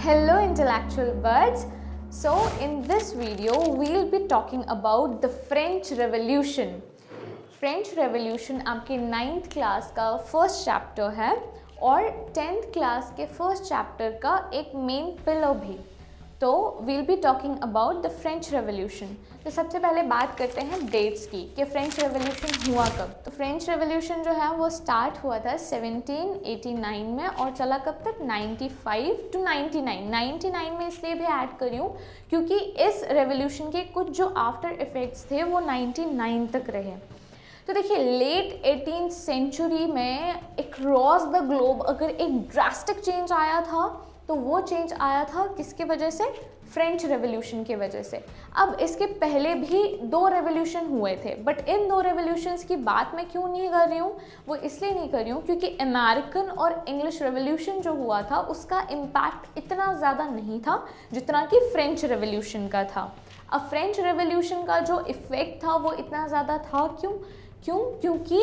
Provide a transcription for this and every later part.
Hello intellectual birds. So in this video we'll be talking about the French Revolution. French Revolution आपके 9th class का first chapter है और 10th class के first chapter का एक main pillar भी. तो we'll be talking about the French Revolution. तो सबसे पहले बात करते हैं डेट्स की कि फ्रेंच रेवोल्यूशन हुआ कब. तो फ्रेंच रेवोल्यूशन जो है वो स्टार्ट हुआ था 1789 में और चला कब तक 95 to 99. 99 में इसलिए भी ऐड करी हूँ क्योंकि इस रेवोल्यूशन के कुछ जो आफ्टर इफेक्ट्स थे वो 99 तक रहे. तो देखिए लेट 18th सेंचुरी में अक्रॉस द ग्लोब अगर एक ड्रास्टिक चेंज आया था तो वो चेंज आया था किसके वजह से, फ्रेंच रेवोल्यूशन की वजह से. अब इसके पहले भी 2 रेवोल्यूशन हुए थे बट इन 2 रेवोल्यूशंस की बात मैं क्यों नहीं कर रही हूँ, वो इसलिए नहीं कर रही हूँ क्योंकि अमेरिकन और इंग्लिश रेवोल्यूशन जो हुआ था उसका इम्पैक्ट इतना ज़्यादा नहीं था जितना कि फ्रेंच रेवोल्यूशन का था. अब फ्रेंच रेवोल्यूशन का जो इफ़ेक्ट था वो इतना ज़्यादा था क्योंकि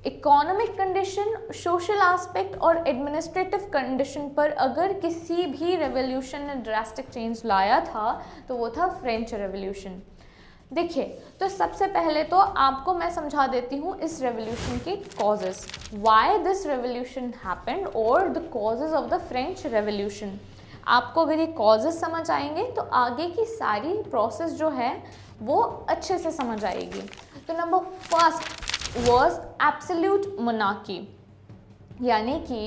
इकोनॉमिक कंडीशन, सोशल एस्पेक्ट और एडमिनिस्ट्रेटिव कंडीशन पर अगर किसी भी रेवोल्यूशन ने ड्रास्टिक चेंज लाया था तो वो था फ्रेंच रेवोल्यूशन. देखिए तो सबसे पहले तो आपको मैं समझा देती हूँ इस रेवोल्यूशन के causes, why this revolution happened और the causes of the French revolution. आपको अगर ये कॉजेस समझ आएंगे तो आगे की सारी प्रोसेस जो है वो अच्छे से समझ आएगी. तो number first was absolute monarchy. यानी कि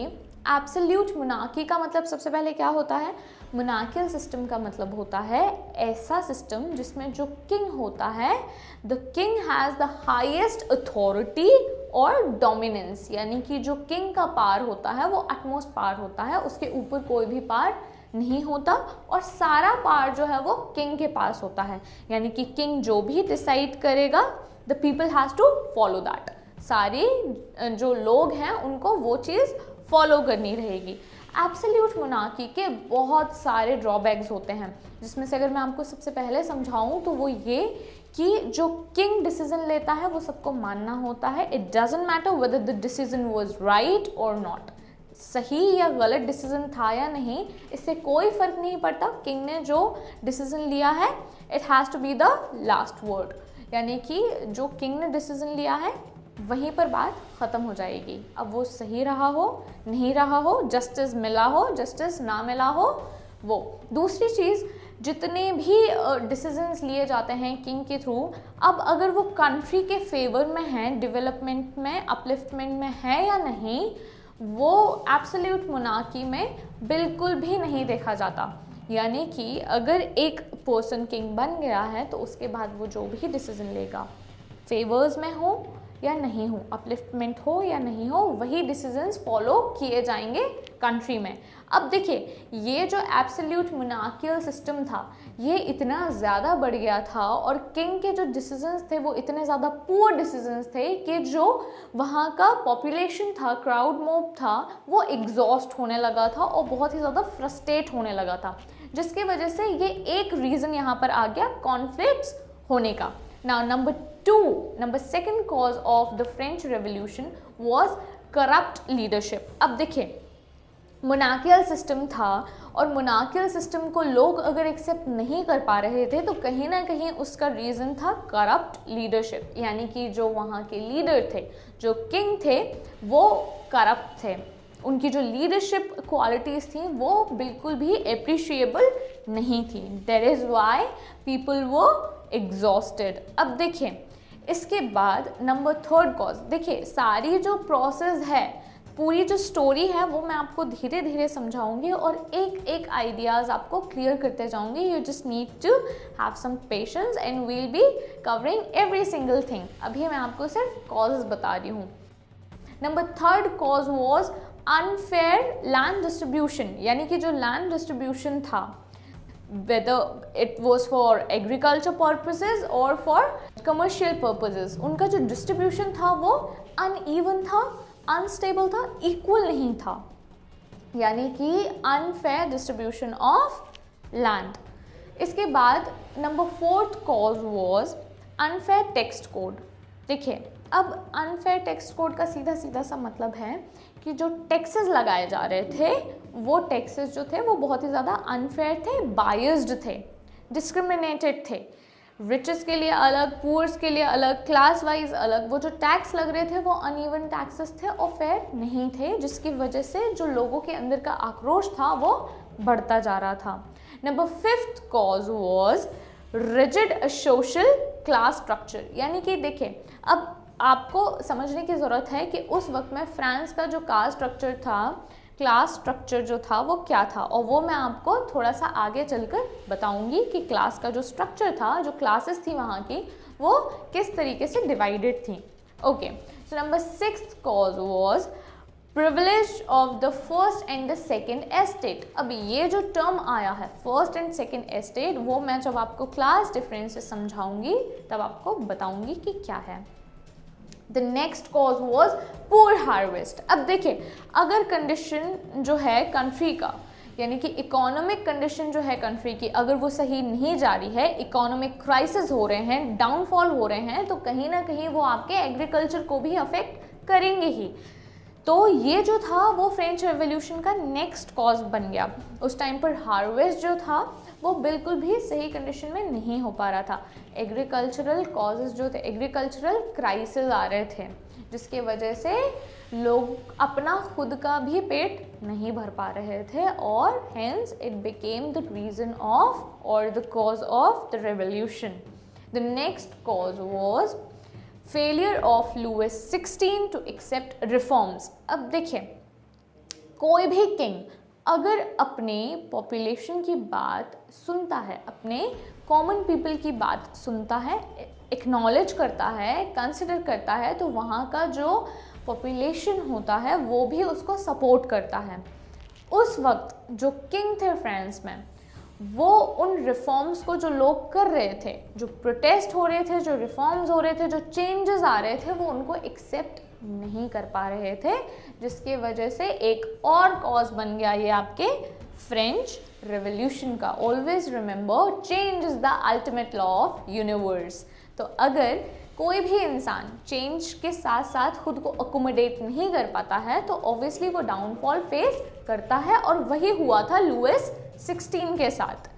absolute monarchy का मतलब सबसे पहले क्या होता है, monarchical सिस्टम का मतलब होता है ऐसा सिस्टम जिसमें जो किंग होता है, the king has the highest authority और dominance. यानी कि जो किंग का पावर होता है वो utmost पावर होता है, उसके ऊपर कोई भी पावर नहीं होता और सारा पावर जो है वो किंग के पास होता है. यानी कि किंग जो भी डिसाइड करेगा the people has to follow that. सारे जो लोग हैं उनको वो चीज़ फॉलो करनी रहेगी. एब्सोल्यूट मोनार्की के बहुत सारे ड्रॉबैक्स होते हैं जिसमें से अगर मैं आपको सबसे पहले समझाऊं तो वो ये कि जो किंग डिसीजन लेता है वो सबको मानना होता है. It doesn't matter whether the decision was right और नॉट. सही या गलत डिसीजन था या नहीं इससे कोई फ़र्क नहीं पड़ता. किंग ने जो डिसीजन लिया है it has to be the last word. यानी कि जो किंग ने डिसीजन लिया है वहीं पर बात ख़त्म हो जाएगी. अब वो सही रहा हो, नहीं रहा हो, जस्टिस मिला हो, जस्टिस ना मिला हो, वो दूसरी चीज़. जितने भी डिसीजंस लिए जाते हैं किंग के थ्रू, अब अगर वो कंट्री के फेवर में हैं, डेवलपमेंट में, अपलिफ्टमेंट में है या नहीं, वो एब्सोल्यूट मोनार्की में बिल्कुल भी नहीं देखा जाता. यानी कि अगर एक पर्सन किंग बन गया है तो उसके बाद वो जो भी डिसीजन लेगा, फेवर्स में हो या नहीं हो, अपलिफ्टमेंट हो या नहीं हो, वही डिसीजंस फॉलो किए जाएंगे कंट्री में. अब देखिए ये जो एब्सोल्यूट मोनार्कियल सिस्टम था ये इतना ज़्यादा बढ़ गया था और किंग के जो डिसीजंस थे वो इतने ज़्यादा पुअर डिसीजंस थे कि जो वहाँ का पॉपुलेशन था, क्राउड मॉब था, वो एग्जॉस्ट होने लगा था और बहुत ही ज़्यादा फ्रस्ट्रेट होने लगा था, जिसकी वजह से ये एक रीज़न यहाँ पर आ गया कॉन्फ्लिक्ट्स होने का. Now number second cause of the French Revolution was corrupt leadership. अब देखिए मोनार्कियल सिस्टम था और मोनार्कियल सिस्टम को लोग अगर एक्सेप्ट नहीं कर पा रहे थे तो कहीं ना कहीं उसका रीज़न था करप्ट लीडरशिप. यानी कि जो वहाँ के लीडर थे, जो किंग थे, वो करप्ट थे. उनकी जो लीडरशिप क्वालिटीज़ थी वो बिल्कुल भी एप्रिशिएबल नहीं थी. दैट इज़ वाई पीपल वो एग्जॉस्टेड. अब देखिए इसके बाद नंबर थर्ड कॉज, देखिए सारी जो प्रोसेस है, पूरी जो स्टोरी है वो मैं आपको धीरे धीरे समझाऊंगी और एक एक आइडियाज़ आपको क्लियर करते जाऊंगी. You just need to have some patience and we'll be covering every single thing. अभी मैं आपको सिर्फ कॉजेज बता रही हूँ. Number third cause was unfair land distribution. यानी कि जो लैंड डिस्ट्रीब्यूशन था, whether it was for agriculture purposes or for commercial purposes, उनका जो डिस्ट्रीब्यूशन था वो uneven था, अनस्टेबल था, इक्वल नहीं था. यानी कि अनफेयर डिस्ट्रीब्यूशन ऑफ लैंड. इसके बाद number fourth cause was unfair text code. देखिए, अब अनफेयर टैक्स कोड का सीधा सीधा सा मतलब है कि जो टैक्सेस लगाए जा रहे थे वो टैक्सेस जो थे वो बहुत ही ज़्यादा अनफेयर थे, बायस्ड थे, डिस्क्रिमिनेटेड थे। रिचेस के लिए अलग, पुअर्स के लिए अलग, क्लास वाइज अलग। वो जो टैक्स लग रहे थे वो अनइवन टैक्सेस थे और फेयर नहीं थे, जिसकी वजह से जो लोगों के अंदर का आक्रोश था वो बढ़ता जा रहा था। Number 5th cause was rigid social class structure. यानी कि देखिए, अब आपको समझने की ज़रूरत है कि उस वक्त में फ्रांस का जो कास्ट स्ट्रक्चर था, क्लास स्ट्रक्चर जो था वो क्या था, और वो मैं आपको थोड़ा सा आगे चलकर बताऊंगी कि क्लास का जो स्ट्रक्चर था, जो क्लासेस थी वहाँ की, वो किस तरीके से डिवाइडेड थी। Okay, so number 6th cause was privilege of the first and the second estate. अब ये जो टर्म आया है फर्स्ट एंड सेकेंड एस्टेट, वो मैं जब आपको क्लास डिफरेंसेस समझाऊंगी तब आपको बताऊंगी कि क्या है। The next cause was poor harvest. अब देखिए, अगर कंडीशन जो है कंट्री का, यानी कि इकोनॉमिक कंडीशन जो है कंट्री की, अगर वो सही नहीं जा रही है, इकोनॉमिक क्राइसिस हो रहे हैं, डाउनफॉल हो रहे हैं, तो कहीं ना कहीं वो आपके एग्रीकल्चर को भी अफेक्ट करेंगे ही। तो ये जो था वो फ्रेंच रेवोल्यूशन का नेक्स्ट कॉज बन गया। उस टाइम पर हार्वेस्ट जो था वो बिल्कुल भी सही कंडीशन में नहीं हो पा रहा था। एग्रीकल्चरल कॉजेज जो थे, एग्रीकल्चरल क्राइसिस आ रहे थे, जिसके वजह से लोग अपना खुद का भी पेट नहीं भर पा रहे थे, और hence it became the reason of और the cause of the revolution. The next cause was failure of Louis 16 to accept reforms. अब देखिए, कोई भी किंग अगर अपने पॉपुलेशन की बात सुनता है, अपने कॉमन पीपल की बात सुनता है, एक्नॉलेज करता है, कंसिडर करता है, तो वहाँ का जो पॉपुलेशन होता है वो भी उसको सपोर्ट करता है। उस वक्त जो किंग थे फ्रांस में, वो उन रिफॉर्म्स को जो लोग कर रहे थे, जो प्रोटेस्ट हो रहे थे, जो रिफॉर्म्स हो रहे थे, जो चेंजेस आ रहे थे, वो उनको एक्सेप्ट नहीं कर पा रहे थे, जिसके वजह से एक और कॉज बन गया ये आपके फ्रेंच रेवोल्यूशन का। Always remember, change is the ultimate law of universe. तो अगर कोई भी इंसान चेंज के साथ साथ खुद को अकोमोडेट नहीं कर पाता है तो ऑब्वियसली वो डाउनफॉल फेस करता है, और वही हुआ था लुइस 16 के साथ।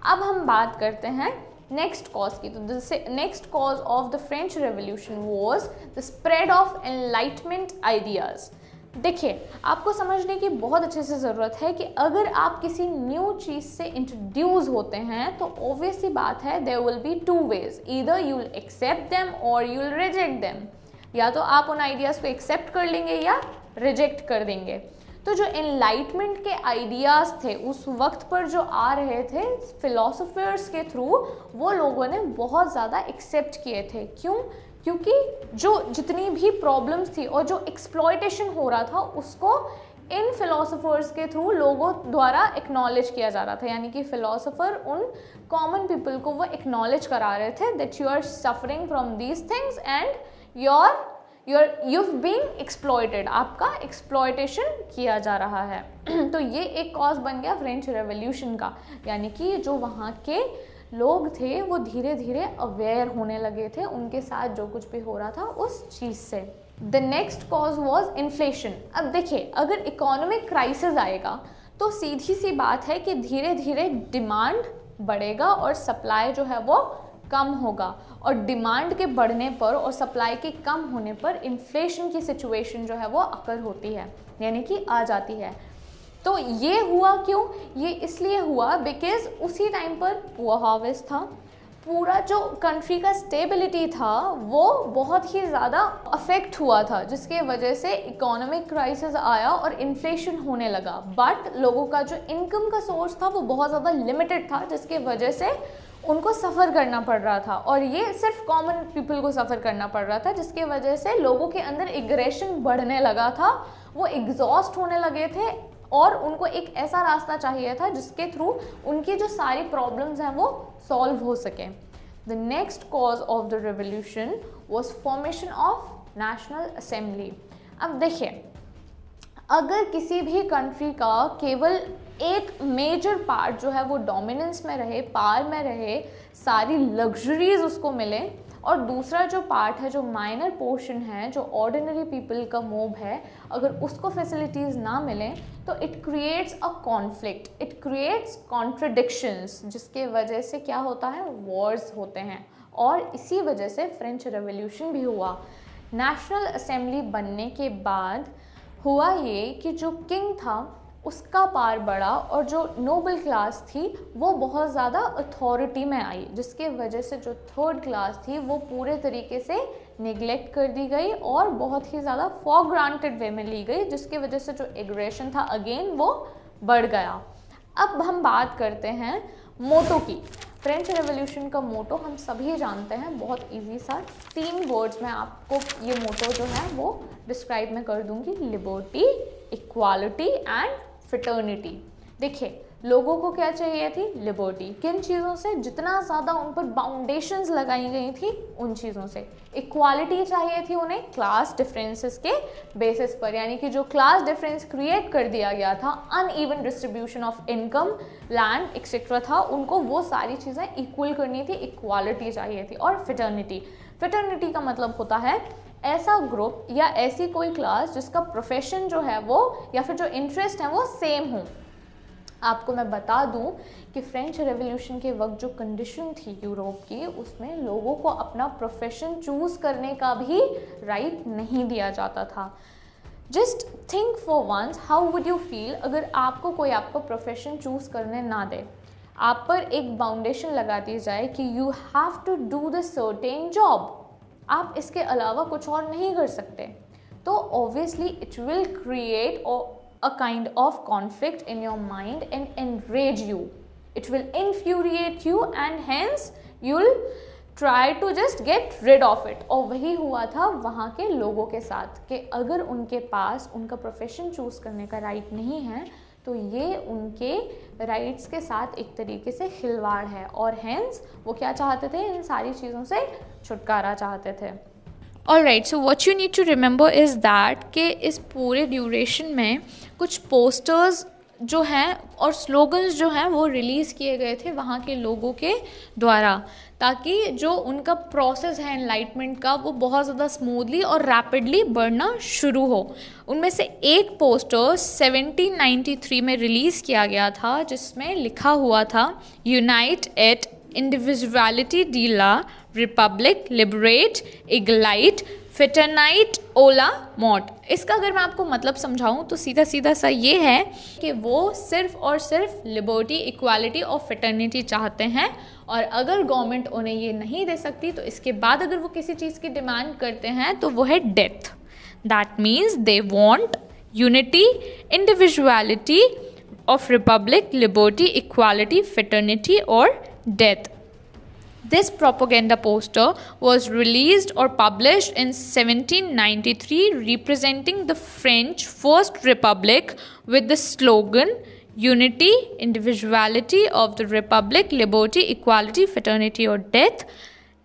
अब हम बात करते हैं नेक्स्ट कॉज की। तो next cause of the French revolution was the spread of enlightenment ideas. देखिए, आपको समझने की बहुत अच्छे से ज़रूरत है कि अगर आप किसी न्यू चीज़ से इंट्रोड्यूस होते हैं तो ऑब्वियस सी बात है, there will be two ways, either you will accept them और यू विल रिजेक्ट देम। या तो आप उन आइडियाज़ को एक्सेप्ट कर लेंगे या रिजेक्ट कर देंगे। तो जो एनलाइटमेंट के आइडियाज़ थे उस वक्त पर जो आ रहे थे फिलोसोफर्स के थ्रू, वो लोगों ने बहुत ज़्यादा एक्सेप्ट किए थे। क्यों? क्योंकि जो जितनी भी प्रॉब्लम्स थी और जो एक्सप्लॉयटेशन हो रहा था उसको इन फिलोसोफर्स के थ्रू लोगों द्वारा एक्नॉलेज किया जा रहा था। यानी कि फिलोसोफर उन कॉमन पीपल को वो एक्नॉलेज करा रहे थे that you are suffering from these things and you've been exploited, आपका एक्सप्लॉयटेशन किया जा रहा है। तो ये एक कॉज बन गया फ्रेंच रेवोल्यूशन का। यानी कि जो वहाँ के लोग थे वो धीरे धीरे अवेयर होने लगे थे उनके साथ जो कुछ भी हो रहा था उस चीज़ से। The next cause was inflation. अब देखिए, अगर इकोनॉमिक क्राइसिस आएगा तो सीधी सी बात है कि धीरे धीरे डिमांड बढ़ेगा और सप्लाई जो है वो कम होगा, और डिमांड के बढ़ने पर और सप्लाई के कम होने पर इन्फ्लेशन की सिचुएशन जो है वो अकर होती है, यानी कि आ जाती है। तो ये हुआ क्यों? ये इसलिए हुआ बिकॉज उसी टाइम पर पुअर हार्वेस्ट था, पूरा जो कंट्री का स्टेबिलिटी था वो बहुत ही ज़्यादा अफेक्ट हुआ था, जिसके वजह से इकोनॉमिक क्राइसिस आया और इन्फ्लेशन होने लगा। बट लोगों का जो इनकम का सोर्स था वो बहुत ज़्यादा लिमिटेड था, जिसके वजह से उनको सफ़र करना पड़ रहा था, और ये सिर्फ कॉमन पीपल को सफ़र करना पड़ रहा था, जिसके वजह से लोगों के अंदर एग्रेशन बढ़ने लगा था, वो एग्जॉस्ट होने लगे थे और उनको एक ऐसा रास्ता चाहिए था जिसके थ्रू उनकी जो सारी प्रॉब्लम्स हैं वो सॉल्व हो सके। The next cause of the revolution was formation of national assembly. अब देखिए, अगर किसी भी कंट्री का केवल एक मेजर पार्ट जो है वो डोमिनेंस में रहे, पावर में रहे, सारी लग्जरीज उसको मिले, और दूसरा जो पार्ट है, जो माइनर पोर्शन है, जो ऑर्डिनरी पीपल का मोब है, अगर उसको फैसिलिटीज़ ना मिलें तो it creates a conflict, it creates contradictions, जिसके वजह से क्या होता है, वॉर्स होते हैं। और इसी वजह से फ्रेंच रेवोल्यूशन भी हुआ। नेशनल असेंबली बनने के बाद हुआ ये कि जो किंग था उसका पार बढ़ा और जो नोबल क्लास थी वो बहुत ज़्यादा अथॉरिटी में आई, जिसके वजह से जो थर्ड क्लास थी वो पूरे तरीके से निगलेक्ट कर दी गई और बहुत ही ज़्यादा फॉर ग्रांटेड वे में ली गई, जिसके वजह से जो एग्रेशन था अगेन वो बढ़ गया। अब हम बात करते हैं मोटो की। फ्रेंच रेवोल्यूशन का मोटो हम सभी जानते हैं, बहुत इजी सा 3 वर्ड्स में आपको ये मोटो जो है वो डिस्क्राइब मैं कर दूंगी, लिबर्टी, इक्वालिटी एंड फ्रेटर्निटी। देखिए, लोगों को क्या चाहिए थी, लिबर्टी। किन चीज़ों से, जितना ज़्यादा उन पर बाउंडेशंस लगाई गई थी उन चीज़ों से। इक्वालिटी चाहिए थी उन्हें क्लास डिफरेंसेस के बेसिस पर, यानी कि जो क्लास डिफरेंस क्रिएट कर दिया गया था, uneven distribution of income, land etcetera था, उनको वो सारी चीज़ें इक्वल करनी थी, इक्वालिटी चाहिए थी। और फ्रेटर्निटी, फ्रेटर्निटी का मतलब होता है ऐसा ग्रुप या ऐसी कोई क्लास जिसका प्रोफेशन जो है वो या फिर जो इंटरेस्ट है वो सेम हो। आपको मैं बता दूं कि फ्रेंच रेवोल्यूशन के वक्त जो कंडीशन थी यूरोप की, उसमें लोगों को अपना प्रोफेशन चूज़ करने का भी राइट नहीं दिया जाता था। Just think for once, how would you feel अगर आपको कोई आपका प्रोफेशन चूज़ करने ना दे, आप पर एक बाउंडेशन लगा दी जाए कि you have to do the certain job, आप इसके अलावा कुछ और नहीं कर सकते, तो obviously it will create a kind of conflict in your mind and enrage you. It will infuriate you and hence you'll try to just get rid of it. और वही हुआ था वहाँ के लोगों के साथ कि अगर उनके पास उनका प्रोफेशन चूज़ करने का राइट नहीं है तो ये उनके राइट्स के साथ एक तरीके से खिलवाड़ है, और हैंस वो क्या चाहते थे, इन सारी चीज़ों से छुटकारा चाहते थे। Alright, so what you need to remember is that कि इस पूरे ड्यूरेशन में कुछ पोस्टर्स जो हैं और स्लोगन्स जो हैं वो रिलीज़ किए गए थे वहाँ के लोगों के द्वारा, ताकि जो उनका प्रोसेस है एनलाइटमेंट का वो बहुत ज़्यादा स्मूथली और रैपिडली बढ़ना शुरू हो। उनमें से एक पोस्टर 1793 में रिलीज़ किया गया था जिसमें लिखा हुआ था, यूनाइट एट इंडिविजुअलिटी डी ला रिपब्लिक लिबरेट इगलाइट फिटरनाइट ओला मॉट। इसका अगर मैं आपको मतलब समझाऊं तो सीधा सीधा सा ये है कि वो सिर्फ और सिर्फ लिबर्टी, इक्वालिटी और फिटर्निटी चाहते हैं, और अगर गवर्नमेंट उन्हें ये नहीं दे सकती तो इसके बाद अगर वो किसी चीज़ की डिमांड करते हैं तो वो है death. That means they want unity, individuality of Republic, liberty, equality, फिटर्निटी और death. This propaganda poster was released or published in 1793 representing the French First Republic with the slogan Unity, Individuality of the Republic, Liberty, Equality, Fraternity or Death.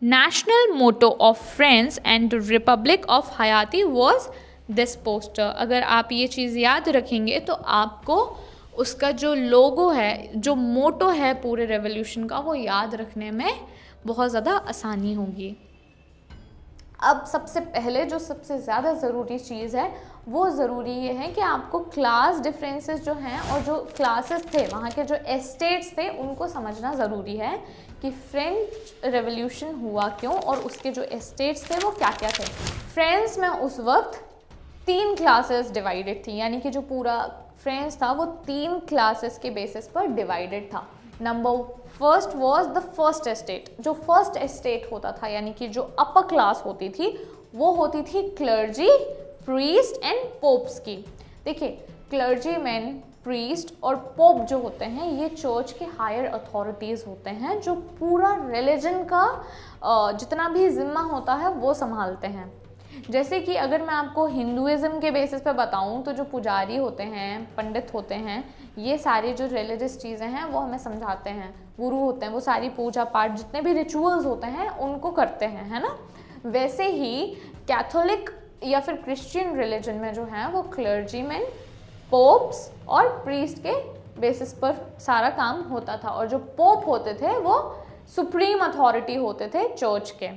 National motto of France and the Republic of Hayati was this poster. अगर आप ये चीज़ याद रखेंगे तो आपको उसका जो लोगो है, जो मोटो है पूरे रेवोल्यूशन का, वो याद रखने में बहुत ज़्यादा आसानी होगी। अब सबसे पहले जो सबसे ज़्यादा ज़रूरी चीज़ है वो ज़रूरी ये है कि आपको क्लास डिफरेंसेस जो हैं और जो क्लासेस थे, वहाँ के जो एस्टेट्स थे, उनको समझना ज़रूरी है कि फ्रेंच रेवोल्यूशन हुआ क्यों और उसके जो एस्टेट्स थे वो क्या क्या थे। फ्रांस में उस वक्त 3 क्लासेस डिवाइडेड थी, यानी कि जो पूरा फ्रांस था वो 3 क्लासेस के बेसिस पर डिवाइडेड था। Number first was the first estate. जो फर्स्ट एस्टेट होता था, यानी कि जो अपर क्लास होती थी, वो होती थी क्लर्जी, प्रीस्ट एंड पोप्स की। देखिए, क्लर्जी मैन, प्रीस्ट और पोप जो होते हैं ये चर्च के हायर अथॉरिटीज़ होते हैं जो पूरा रिलीजन का जितना भी जिम्मा होता है वो संभालते हैं। जैसे कि अगर मैं आपको हिंदुइज़्म के बेसिस पे बताऊं तो जो पुजारी होते हैं, पंडित होते हैं, ये सारी जो रिलीजियस चीज़ें हैं वो हमें समझाते हैं। गुरु होते हैं, वो सारी पूजा पाठ जितने भी रिचुअल्स होते हैं उनको करते हैं, है ना। वैसे ही कैथोलिक या फिर क्रिश्चियन रिलीजन में जो है वो क्लर्जीमैन, पोप्स और प्रीस्ट के बेसिस पर सारा काम होता था, और जो पोप होते थे वो सुप्रीम अथॉरिटी होते थे चर्च के।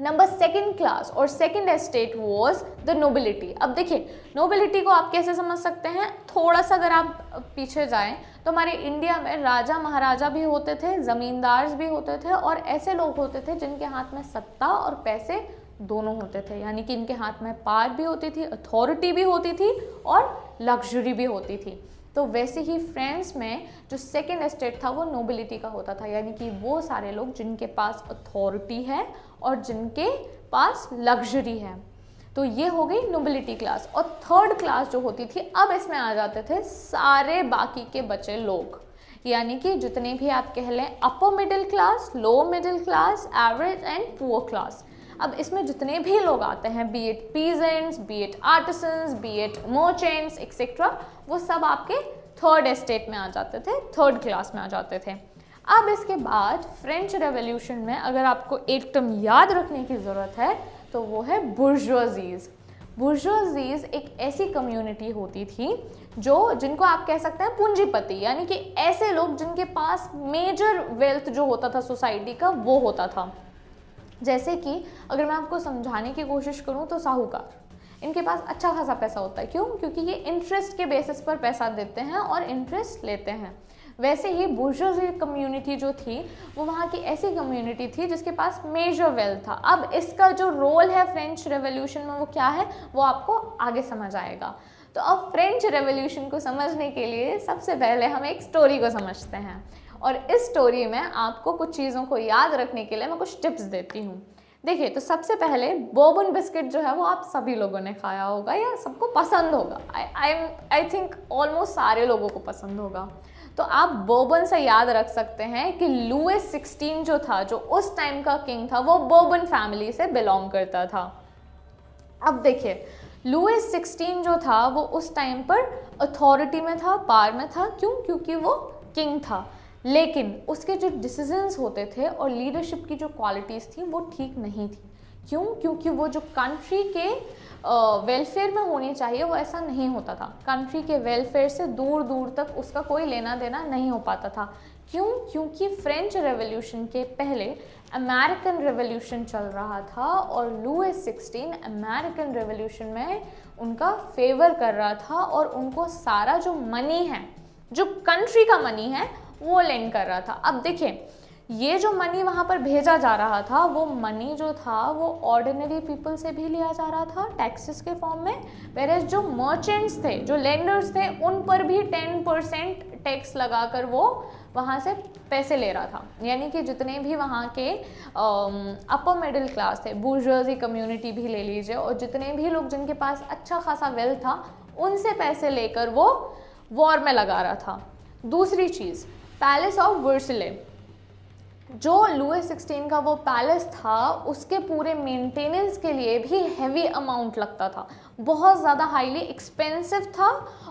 नंबर सेकेंड क्लास और second estate was the nobility. अब देखिए नोबिलिटी को आप कैसे समझ सकते हैं, थोड़ा सा अगर आप पीछे जाएं तो हमारे इंडिया में राजा महाराजा भी होते थे, जमींदार भी होते थे और ऐसे लोग होते थे जिनके हाथ में सत्ता और पैसे दोनों होते थे, यानी कि इनके हाथ में पावर भी होती थी, अथॉरिटी भी होती थी और लग्जरी भी होती थी। तो वैसे ही फ्रांस में जो सेकेंड एस्टेट था वो नोबिलिटी का होता था, यानी कि वो सारे लोग जिनके पास अथॉरिटी है और जिनके पास लग्जरी है। तो ये हो गई नोबिलिटी क्लास। और थर्ड क्लास जो होती थी, अब इसमें आ जाते थे सारे बाकी के बचे लोग, यानी कि जितने भी आप कह लें upper middle class, low middle class, average and poor class. अब इसमें जितने भी लोग आते हैं, B it peasants, B it artisans, B it merchants etcetera, वो सब आपके थर्ड एस्टेट में आ जाते थे, थर्ड क्लास में आ जाते थे। अब इसके बाद फ्रेंच रेवोल्यूशन में अगर आपको एक टर्म याद रखने की ज़रूरत है तो वो है बुर्जुआजीज। बुर्जुआजीज एक ऐसी कम्युनिटी होती थी जिनको आप कह सकते हैं पूंजीपति, यानी कि ऐसे लोग जिनके पास मेजर वेल्थ जो होता था सोसाइटी का वो होता था। जैसे कि अगर मैं आपको समझाने की कोशिश करूं तो साहूकार, इनके पास अच्छा खासा पैसा होता है। क्यों? क्योंकि ये इंटरेस्ट के बेसिस पर पैसा देते हैं और इंटरेस्ट लेते हैं। वैसे ही बुर्जुआजी कम्युनिटी जो थी वो वहाँ की ऐसी कम्युनिटी थी जिसके पास मेजर वेल्थ था। अब इसका जो रोल है फ्रेंच रेवोल्यूशन में वो क्या है वो आपको आगे समझ आएगा। तो अब फ्रेंच रेवोल्यूशन को समझने के लिए सबसे पहले हम एक स्टोरी को समझते हैं, और इस स्टोरी में आपको कुछ चीज़ों को याद रखने के लिए मैं कुछ टिप्स देती हूँ। देखिए, तो सबसे पहले बोर्बन बिस्किट जो है वो आप सभी लोगों ने खाया होगा या सबको पसंद होगा। आई थिंक ऑलमोस्ट सारे लोगों को पसंद होगा। तो आप बोर्बन से याद रख सकते हैं कि लुइस 16 जो था, जो उस टाइम का किंग था, वो बोर्बन फैमिली से बिलोंग करता था। अब देखिए, लुइस 16 जो था वो उस टाइम पर अथॉरिटी में था, पावर में था। क्यों? क्योंकि वो किंग था। लेकिन उसके जो डिसीजंस होते थे और लीडरशिप की जो क्वालिटीज़ थी वो ठीक नहीं थी। क्यों? क्योंकि वो जो कंट्री के वेलफेयर में होनी चाहिए वो ऐसा नहीं होता था। कंट्री के वेलफेयर से दूर दूर तक उसका कोई लेना देना नहीं हो पाता था। क्यों? क्योंकि फ्रेंच रेवोल्यूशन के पहले अमेरिकन रेवोल्यूशन चल रहा था और लुइस 16 अमेरिकन रेवोल्यूशन में उनका फेवर कर रहा था और उनको सारा जो मनी है, जो कंट्री का मनी है, वो लेंड कर रहा था। अब देखिए, ये जो मनी वहाँ पर भेजा जा रहा था वो मनी जो था वो ऑर्डिनरी पीपल से भी लिया जा रहा था टैक्सेस के फॉर्म में, वेरेज जो मर्चेंट्स थे, जो लेंडर्स थे, उन पर भी 10% टैक्स लगाकर वो वहाँ से पैसे ले रहा था। यानी कि जितने भी वहाँ के अपर मिडिल क्लास थे, बुर्जुआजी कम्युनिटी भी ले लीजिए, और जितने भी लोग जिनके पास अच्छा खासा वेल्थ था उनसे पैसे लेकर वो वॉर में लगा रहा था। दूसरी चीज़, पैलेस ऑफ वर्सले, जो लुइस 16 का वो पैलेस था उसके पूरे मेंटेनेंस के लिए भी हैवी अमाउंट लगता था, बहुत ज़्यादा हाईली एक्सपेंसिव था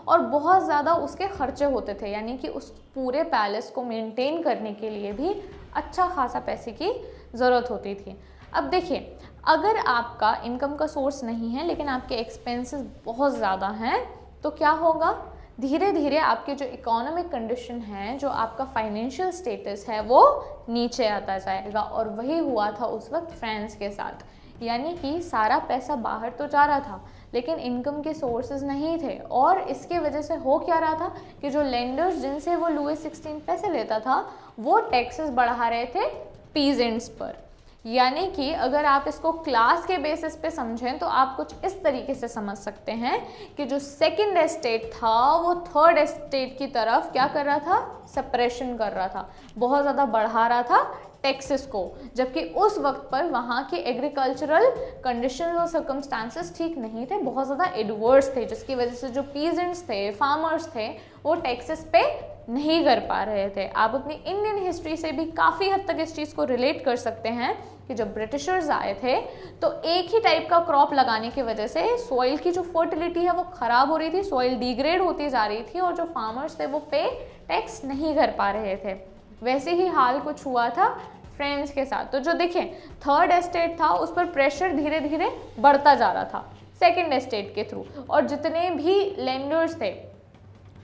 और बहुत ज़्यादा उसके खर्चे होते थे। यानी कि उस पूरे पैलेस को मेंटेन करने के लिए भी अच्छा खासा पैसे की ज़रूरत होती थी। अब देखिए, अगर आपका इनकम का सोर्स नहीं है लेकिन आपके एक्सपेंसेस बहुत ज़्यादा हैं तो क्या होगा? धीरे धीरे आपके जो इकोनॉमिक कंडीशन है, जो आपका फाइनेंशियल स्टेटस है, वो नीचे आता जाएगा। और वही हुआ था उस वक्त फ्रांस के साथ। यानी कि सारा पैसा बाहर तो जा रहा था लेकिन इनकम के सोर्सेज नहीं थे, और इसके वजह से हो क्या रहा था कि जो लेंडर्स जिनसे वो लुइस 16 पैसे लेता था वो टैक्सेस बढ़ा रहे थे पीजेंट्स पर। यानी कि अगर आप इसको क्लास के बेसिस पे समझें तो आप कुछ इस तरीके से समझ सकते हैं कि जो सेकंड एस्टेट था वो थर्ड एस्टेट की तरफ क्या कर रहा था? सेपरेशन कर रहा था, बहुत ज़्यादा बढ़ा रहा था टैक्सेस को, जबकि उस वक्त पर वहाँ के एग्रीकल्चरल कंडीशंस और सर्कमस्टांसेस ठीक नहीं थे, बहुत ज़्यादा एडवर्स थे, जिसकी वजह से जो पीजेंट्स थे, फार्मर्स थे, वो टैक्सेस पे नहीं कर पा रहे थे। आप अपनी इंडियन हिस्ट्री से भी काफ़ी हद तक इस चीज़ को रिलेट कर सकते हैं कि जब ब्रिटिशर्स आए थे तो एक ही टाइप का क्रॉप लगाने की वजह से सॉइल की जो फर्टिलिटी है वो ख़राब हो रही थी, सॉइल डिग्रेड होती जा रही थी, और जो फार्मर्स थे वो पे टैक्स नहीं कर पा रहे थे। वैसे ही हाल कुछ हुआ था फ्रांस के साथ। तो जो देखें, थर्ड एस्टेट था उस पर प्रेशर धीरे धीरे बढ़ता जा रहा था सेकेंड एस्टेट के थ्रू, और जितने भी लेंडर्स थे,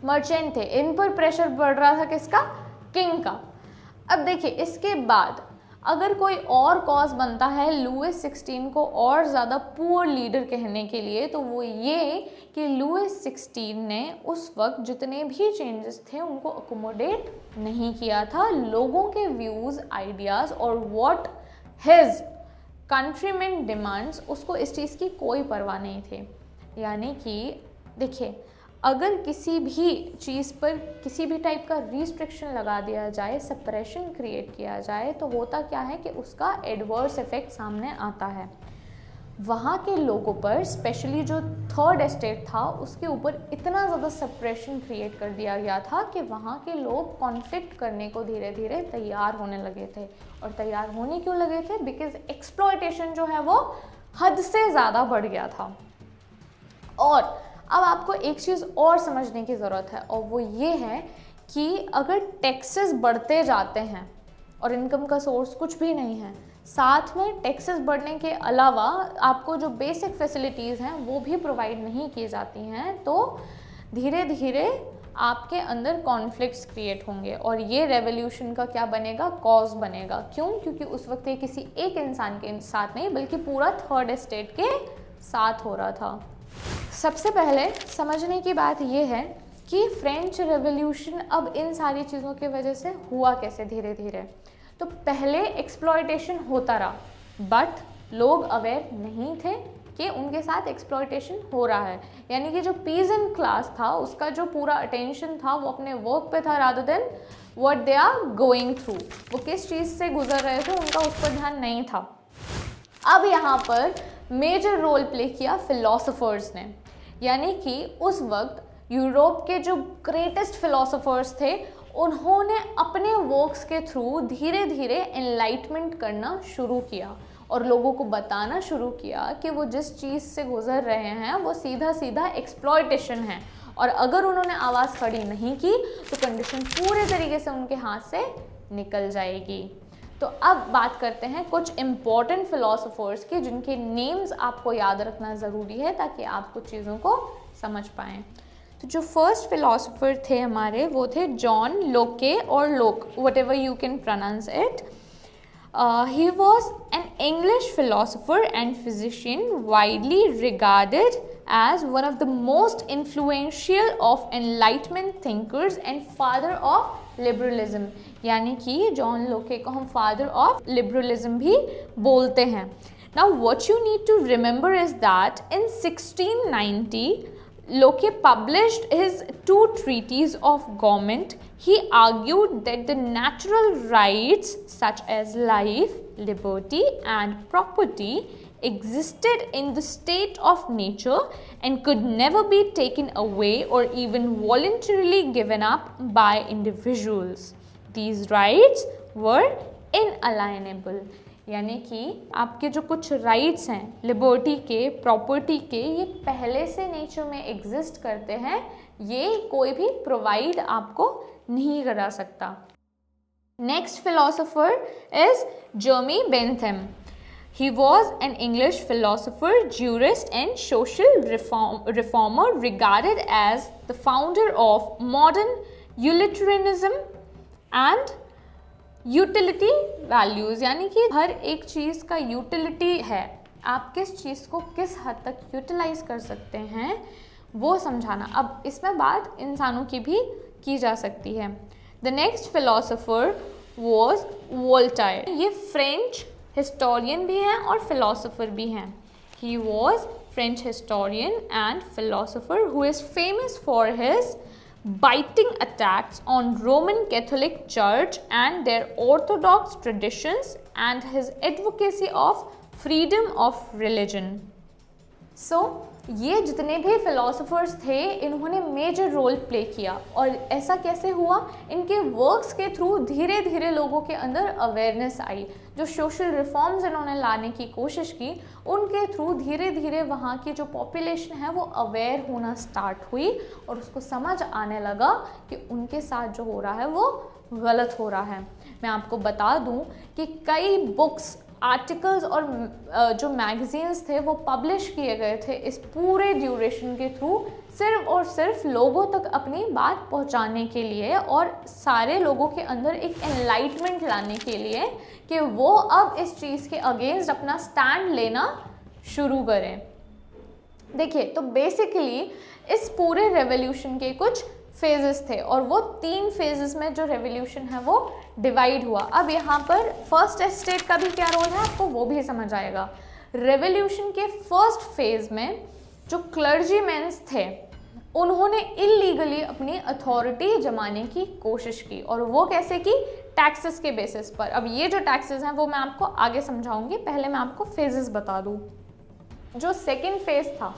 मर्चेंट थे, इन पर प्रेशर बढ़ रहा था किसका? किंग का। अब देखिए, इसके बाद अगर कोई और कॉज बनता है लुईस 16 को और ज़्यादा पुअर लीडर कहने के लिए, तो वो ये कि लुईस 16 ने उस वक्त जितने भी चेंजेस थे उनको अकोमोडेट नहीं किया था। लोगों के व्यूज़, आइडियाज़ और व्हाट हिज कंट्रीमैन डिमांड्स, उसको इस चीज़ की कोई परवाह नहीं थी। यानी कि देखिए, अगर किसी भी चीज़ पर किसी भी टाइप का रिस्ट्रिक्शन लगा दिया जाए, सप्रेशन क्रिएट किया जाए, तो होता क्या है कि उसका एडवर्स इफेक्ट सामने आता है। वहाँ के लोगों पर, स्पेशली जो थर्ड एस्टेट था, उसके ऊपर इतना ज़्यादा सप्रेशन क्रिएट कर दिया गया था कि वहाँ के लोग कॉन्फ्लिक्ट करने को धीरे धीरे तैयार होने लगे थे। और तैयार होने क्यों लगे थे? बिकॉज एक्सप्लॉयटेशन जो है वो हद से ज़्यादा बढ़ गया था। और अब आपको एक चीज़ और समझने की ज़रूरत है, और वो ये है कि अगर टैक्सेस बढ़ते जाते हैं और इनकम का सोर्स कुछ भी नहीं है, साथ में टैक्सेस बढ़ने के अलावा आपको जो बेसिक फैसिलिटीज़ हैं वो भी प्रोवाइड नहीं की जाती हैं, तो धीरे धीरे आपके अंदर कॉन्फ्लिक्ट्स क्रिएट होंगे और ये रेवोल्यूशन का क्या बनेगा? कॉज बनेगा। क्यों? क्योंकि उस वक्त ये किसी एक इंसान के साथ नहीं बल्कि पूरा थर्ड एस्टेट के साथ हो रहा था। सबसे पहले समझने की बात यह है कि फ्रेंच रेवोल्यूशन अब इन सारी चीज़ों की वजह से हुआ कैसे धीरे धीरे। तो पहले एक्सप्लॉयटेशन होता रहा, बट लोग अवेयर नहीं थे कि उनके साथ एक्सप्लॉयटेशन हो रहा है। यानी कि जो पीजेंट क्लास था उसका जो पूरा अटेंशन था वो अपने वर्क पे था, rather than what they are going through. वो किस चीज़ से गुजर रहे थे उनका उस पर ध्यान नहीं था। अब यहाँ पर मेजर रोल प्ले किया फिलोसोफर्स ने। यानी कि उस वक्त यूरोप के जो ग्रेटेस्ट फिलोसोफर्स थे उन्होंने अपने वर्क्स के थ्रू धीरे धीरे एनलाइटमेंट करना शुरू किया और लोगों को बताना शुरू किया कि वो जिस चीज़ से गुजर रहे हैं वो सीधा सीधा एक्सप्लॉयटेशन है, और अगर उन्होंने आवाज़ खड़ी नहीं की तो कंडीशन पूरे तरीके से उनके हाथ से निकल जाएगी। तो अब बात करते हैं कुछ इम्पॉर्टेंट फिलोसोफर्स की जिनके नेम्स आपको याद रखना ज़रूरी है ताकि आप कुछ चीज़ों को समझ पाएँ। तो जो फर्स्ट फिलोसोफर थे हमारे वो थे जॉन लोके और Locke, whatever you can pronounce it. He was an English philosopher and physician widely regarded as one of the most influential of Enlightenment thinkers and father of liberalism। यानी कि John लोके को हम father of liberalism भी बोलते हैं। Now what you need to remember is that in 1690 Locke published his two treatises of government. He argued that the natural rights such as life, liberty and property existed in the state of nature and could never be taken away or even voluntarily given up by individuals. These rights were inalienable। यानी कि आपके जो कुछ rights हैं liberty के, property के, ये पहले से नेचर में एग्जिस्ट करते हैं, ये कोई भी प्रोवाइड आपको नहीं करा सकता। Next philosopher is जर्मी Bentham. He was an English philosopher, jurist and social reformer regarded as the founder of modern utilitarianism and utility values. यानी कि हर एक चीज़ का यूटिलिटी है, आप किस चीज़ को किस हद तक यूटिलाइज कर सकते हैं वो समझाना। अब इसमें बात इंसानों की भी की जा सकती है। The next philosopher was Voltaire. ये फ्रेंच हिस्टोरियन भी हैं और फिलोसोफर भी हैं। He was French historian and philosopher who is famous for his biting attacks on Roman Catholic Church and their orthodox traditions and his advocacy of freedom of religion। So ये जितने भी philosophers थे इन्होंने major role play किया, और ऐसा कैसे हुआ? इनके वर्क्स के थ्रू धीरे धीरे लोगों के अंदर अवेयरनेस आई। जो सोशल रिफॉर्म्स इन्होंने लाने की कोशिश की उनके थ्रू धीरे धीरे वहाँ की जो पॉपुलेशन है वो अवेयर होना स्टार्ट हुई और उसको समझ आने लगा कि उनके साथ जो हो रहा है वो गलत हो रहा है। मैं आपको बता दूं कि कई बुक्स आर्टिकल्स और जो मैगजीन्स थे वो पब्लिश किए गए थे इस पूरे ड्यूरेशन के थ्रू, सिर्फ और सिर्फ लोगों तक अपनी बात पहुंचाने के लिए और सारे लोगों के अंदर एक एनलाइटमेंट लाने के लिए कि वो अब इस चीज़ के अगेंस्ट अपना स्टैंड लेना शुरू करें। देखिए, तो बेसिकली इस पूरे रेवोल्यूशन के कुछ फेजेस थे और वो 3 फेजेस में जो रेवोल्यूशन है वो डिवाइड हुआ। अब यहाँ पर फर्स्ट एस्टेट का भी क्या रोल है आपको वो भी समझ आएगा। रेवोल्यूशन के फर्स्ट फेज में जो क्लर्जीमेंस थे उन्होंने इलीगली अपनी अथॉरिटी जमाने की कोशिश की, और वो कैसे की? टैक्सेस के बेसिस पर। अब ये जो टैक्सेस हैं वो मैं आपको आगे समझाऊंगी, पहले मैं आपको फेजेस बता दूँ। जो सेकेंड फेज था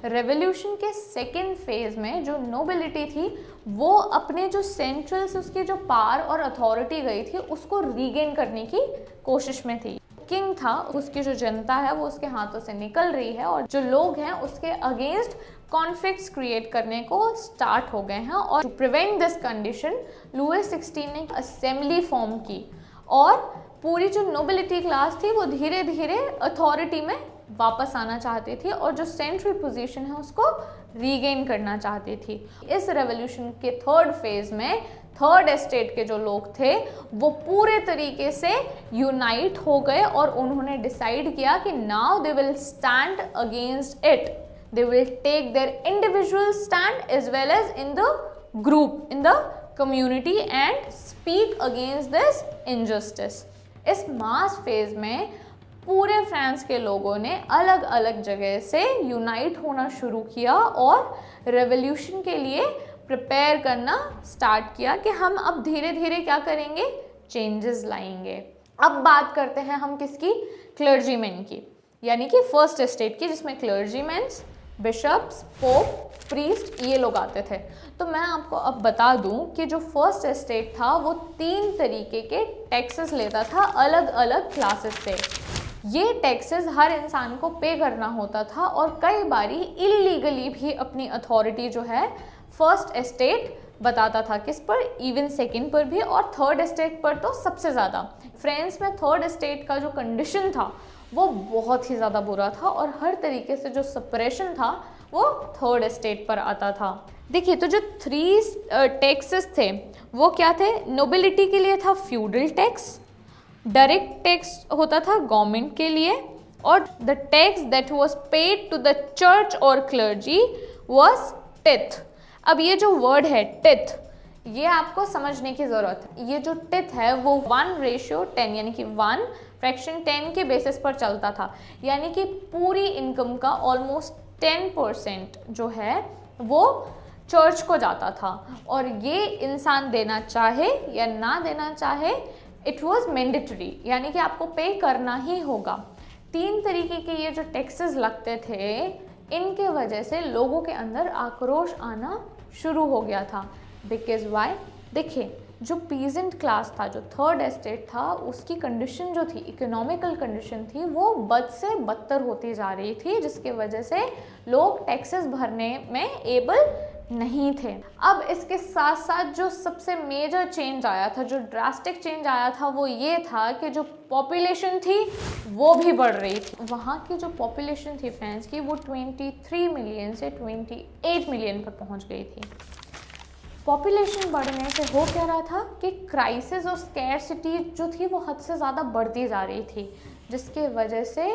रेवोल्यूशन के सेकेंड फेज में, जो नोबिलिटी थी वो अपने जो सेंट्रल से उसकी जो पावर और अथॉरिटी गई थी उसको रीगेन करने की कोशिश में थी। किंग था, उसकी जो जनता है वो उसके हाथों से निकल रही है और जो लोग हैं उसके अगेंस्ट कॉन्फ्लिक्ट्स क्रिएट करने को स्टार्ट हो गए हैं। और to prevent this condition Louis 16 ने असेंबली फॉर्म की और पूरी जो नोबिलिटी क्लास थी वो धीरे धीरे अथॉरिटी में वापस आना चाहती थी और जो सेंट्रल पोजीशन है उसको रीगेन करना चाहती थी। इस रेवोल्यूशन के थर्ड फेज में थर्ड एस्टेट के जो लोग थे वो पूरे तरीके से यूनाइट हो गए और उन्होंने डिसाइड किया कि now they will stand against it, they will take their individual stand as well as in the group, in the community and speak against this injustice. इस मास फेज में पूरे फ्रांस के लोगों ने अलग अलग जगह से यूनाइट होना शुरू किया और रेवोल्यूशन के लिए प्रिपेयर करना स्टार्ट किया कि हम अब धीरे धीरे क्या करेंगे, चेंजेस लाएंगे। अब बात करते हैं हम किसकी? क्लर्जीमैन की, यानी कि फर्स्ट एस्टेट की, जिसमें क्लर्जीमैन्स, बिशप्स, पोप, प्रीस्ट ये लोग आते थे। तो मैं आपको अब बता दूं कि जो फर्स्ट एस्टेट था वो 3 तरीके के टैक्सेस लेता था अलग अलग क्लासेस से। ये टैक्सेस हर इंसान को पे करना होता था और कई बारी इलीगली भी अपनी अथॉरिटी जो है फर्स्ट एस्टेट बताता था। किस पर? इवन सेकंड पर भी और थर्ड एस्टेट पर तो सबसे ज़्यादा। फ्रांस में थर्ड एस्टेट का जो कंडीशन था वो बहुत ही ज़्यादा बुरा था और हर तरीके से जो सप्रेशन था वो थर्ड एस्टेट पर आता था। देखिए, तो जो 3 टैक्सेस थे वो क्या थे? नोबिलिटी के लिए था फ्यूडल टैक्स, डायरेक्ट टैक्स होता था गवर्नमेंट के लिए, और the tax that was paid to the church और क्लर्जी वाज टिथ। अब ये जो वर्ड है टिथ, ये आपको समझने की ज़रूरत है। ये जो टिथ है वो 1:10 यानी कि 1 फ्रैक्शन 10 के बेसिस पर चलता था, यानी कि पूरी इनकम का ऑलमोस्ट 10% जो है वो चर्च को जाता था और ये इंसान देना चाहे या ना देना चाहे इट वॉज मैंडेटरी, यानी कि आपको पे करना ही होगा। 3 तरीके के ये जो टैक्सेस लगते थे इनके वजह से लोगों के अंदर आक्रोश आना शुरू हो गया था। Because why? देखिए, जो पीजेंट क्लास था, जो थर्ड एस्टेट था, उसकी कंडीशन जो थी, इकोनॉमिकल कंडीशन थी, वो बद से बदतर होती जा रही थी, जिसके वजह से लोग टैक्सेस भरने में एबल नहीं थे। अब इसके साथ साथ जो सबसे मेजर चेंज आया था, जो ड्रास्टिक चेंज आया था, वो ये था कि जो पॉपुलेशन थी वो भी बढ़ रही थी। वहाँ की जो पॉपुलेशन थी फ्रांस की वो 23 मिलियन से 28 मिलियन पर पहुँच गई थी। पॉपुलेशन बढ़ने से हो क्या रहा था कि क्राइसिस और स्कैरसिटी जो थी वो हद से ज़्यादा बढ़ती जा रही थी, जिसके वजह से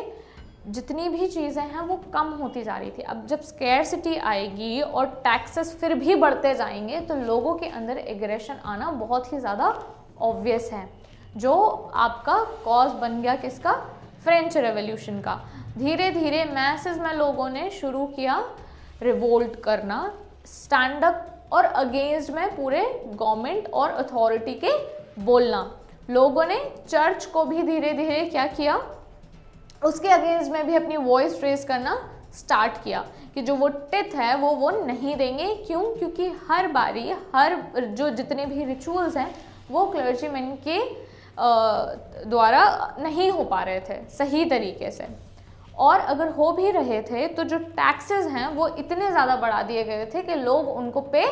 जितनी भी चीज़ें हैं वो कम होती जा रही थी। अब जब स्कैरसिटी आएगी और टैक्सेस फिर भी बढ़ते जाएंगे तो लोगों के अंदर एग्रेशन आना बहुत ही ज़्यादा ऑब्वियस है, जो आपका कॉज बन गया किसका? फ्रेंच रेवोल्यूशन का। धीरे धीरे मैसेस में लोगों ने शुरू किया रिवोल्ट करना, स्टैंड अप और अगेंस्ट में पूरे गवर्नमेंट और अथॉरिटी के बोलना। लोगों ने चर्च को भी धीरे धीरे क्या किया, उसके अगेंस्ट में भी अपनी वॉइस रेज करना स्टार्ट किया कि जो वो टिथ है वो नहीं देंगे। क्यों? क्योंकि हर बारी हर जो जितने भी रिचुअल्स हैं वो क्लर्जीमैन के द्वारा नहीं हो पा रहे थे सही तरीके से, और अगर हो भी रहे थे तो जो टैक्सेस हैं वो इतने ज़्यादा बढ़ा दिए गए थे कि लोग उनको पे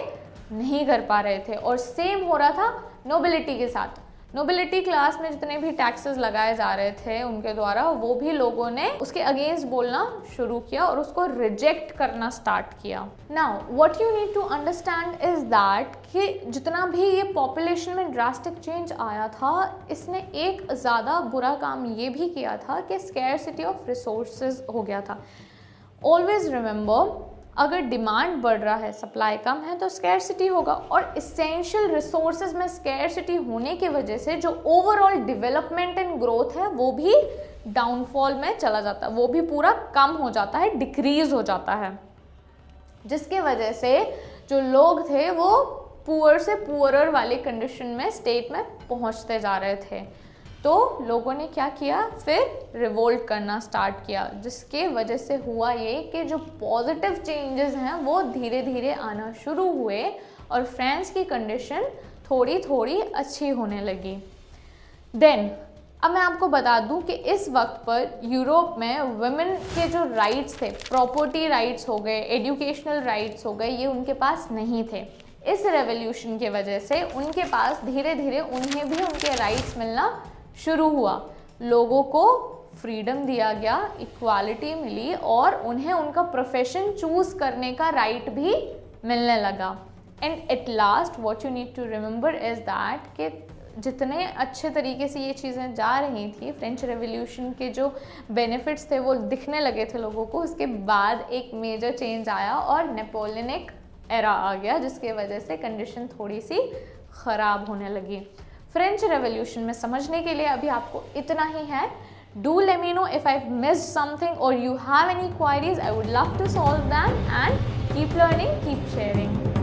नहीं कर पा रहे थे। और सेम हो रहा था नोबिलिटी के साथ। नोबिलिटी क्लास में जितने भी टैक्सेस लगाए जा रहे थे उनके द्वारा, वो भी लोगों ने उसके अगेंस्ट बोलना शुरू किया और उसको रिजेक्ट करना स्टार्ट किया। Now what you need to understand is that कि जितना भी ये पॉपुलेशन में ड्रास्टिक चेंज आया था, इसने एक ज़्यादा बुरा काम ये भी किया था कि स्कैरसिटी ऑफ रिसोर्सेज हो गया था। ऑलवेज रिमेंबर, अगर डिमांड बढ़ रहा है, सप्लाई कम है, तो स्कैरसिटी होगा, और इसेंशियल रिसोर्सेज में स्कैरसिटी होने की वजह से जो ओवरऑल डेवलपमेंट एंड ग्रोथ है वो भी डाउनफॉल में चला जाता है, वो भी पूरा कम हो जाता है, डिक्रीज हो जाता है, जिसके वजह से जो लोग थे वो पुअर से पुअरर वाली कंडीशन में, स्टेट में पहुंचते जा रहे थे। तो लोगों ने क्या किया, फिर रिवोल्ट करना स्टार्ट किया, जिसके वजह से हुआ ये कि जो पॉजिटिव चेंजेस हैं वो धीरे धीरे आना शुरू हुए और फ्रांस की कंडीशन थोड़ी थोड़ी अच्छी होने लगी। देन अब मैं आपको बता दूं कि इस वक्त पर यूरोप में वुमेन के जो राइट्स थे, प्रॉपर्टी राइट्स हो गए, एजुकेशनल राइट्स हो गए, ये उनके पास नहीं थे। इस रेवोल्यूशन की वजह से उनके पास धीरे धीरे उन्हें भी उनके राइट्स मिलना शुरू हुआ, लोगों को फ्रीडम दिया गया, इक्वालिटी मिली और उन्हें उनका प्रोफेशन चूज करने का राइट भी मिलने लगा। And at last what you need to remember is that कि जितने अच्छे तरीके से ये चीज़ें जा रही थी, फ्रेंच रेवोल्यूशन के जो बेनिफिट्स थे वो दिखने लगे थे लोगों को, उसके बाद एक मेजर चेंज आया और नेपोलियनिक एरा आ गया, जिसके वजह से कंडीशन थोड़ी सी ख़राब होने लगी। फ्रेंच रेवोल्यूशन में समझने के लिए अभी आपको इतना ही है। Do let me know if I missed something और you have any queries, I would love to solve them, and keep learning, keep sharing.